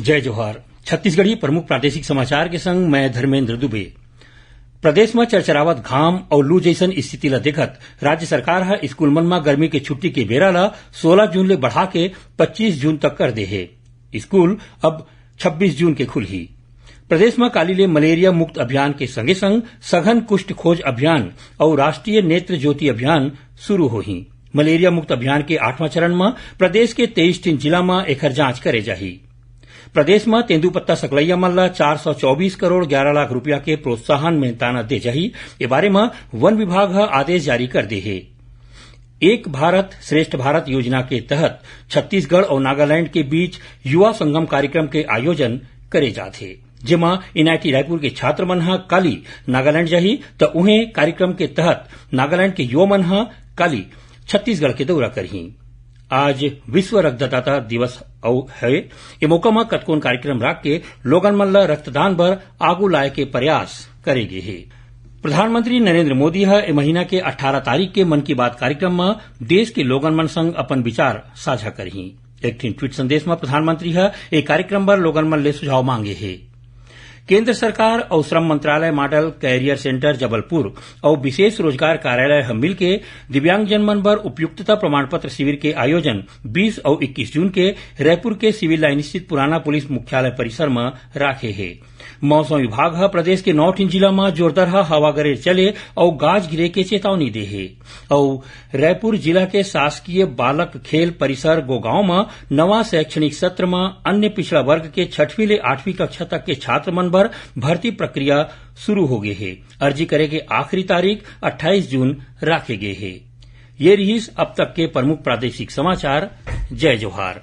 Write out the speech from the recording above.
जय जोहार। छत्तीसगढ़ी प्रमुख प्रादेशिक समाचार के संग मैं धर्मेंद्र दुबे। प्रदेश में चरचरावत घाम और लू जैसन स्थिति ला देखत राज्य सरकार हा स्कूल मन में गर्मी के छुट्टी के बेरा ला 16 जून ले बढ़ा के 25 जून तक कर दे है। स्कूल अब 26 जून के खुलही। प्रदेश में काली ले मलेरिया मुक्त अभियान के संगे संग सघन कुष्ठ खोज अभियान और राष्ट्रीय नेत्र ज्योति अभियान शुरू होही। मलेरिया मुक्त अभियान के 8वां चरण में प्रदेश के 23 जिला में एकर जांच करे जाही। प्रदेश में तेंदुपत्ता सकलैया मन ला 424 करोड़ 11 लाख रुपया के प्रोत्साहन मेहनताना दे जाही। ए बारे में वन विभाग हा आदेश जारी कर दे है। एक भारत श्रेष्ठ भारत योजना के तहत छत्तीसगढ़ और नागालैंड के बीच युवा संगम कार्यक्रम के आयोजन करे जाथे, जेमा एनआईटी रायपुर के छात्र मन हा काली नागालैंड जाही तो उन्हें कार्यक्रम के तहत नागालैंड के युवा मन हा काली छत्तीसगढ़ के दौरा करही। आज विश्व रक्तदाता दिवस है। ये मौका में कतकोन कार्यक्रम राख के लोगन मन ला रक्तदान बर आगू लाए के प्रयास करेगे है। प्रधानमंत्री नरेंद्र मोदी हा ए महीना के 18 तारीख के मन की बात कार्यक्रम में देश के लोगन मन संग अपन विचार साझा करही। एक ट्वीट संदेश में प्रधानमंत्री हा ए कार्यक्रम बर लोगन मन ले सुझाव मांगे है। केंद्र सरकार और श्रम मंत्रालय मॉडल कैरियर सेंटर जबलपुर और विशेष रोजगार कार्यालय हम मिलके दिव्यांगजन मन बर उपयुक्तता प्रमाण पत्र शिविर के आयोजन 20 और 21 जून के रायपुर के सिविल लाइन स्थित पुराना पुलिस मुख्यालय परिसर में राखे है। मौसम विभाग हा प्रदेश के 9 जिला में जोरदार हवा गरेर चले और गाज गिरे के चेतावनी दे है। और रायपुर जिला के शासकीय बालक खेल परिसर गोगांव में नवा शैक्षणिक सत्र में अन्य पिछड़ा वर्ग के 6वीं ले 8वीं कक्षा तक के छात्र मन बर भर्ती प्रक्रिया शुरू हो गई है। अर्जी करे के आखिरी तारीख 28 जून राखे गए है। ये रही अब तक के प्रमुख प्रादेशिक समाचार। जय जोहार।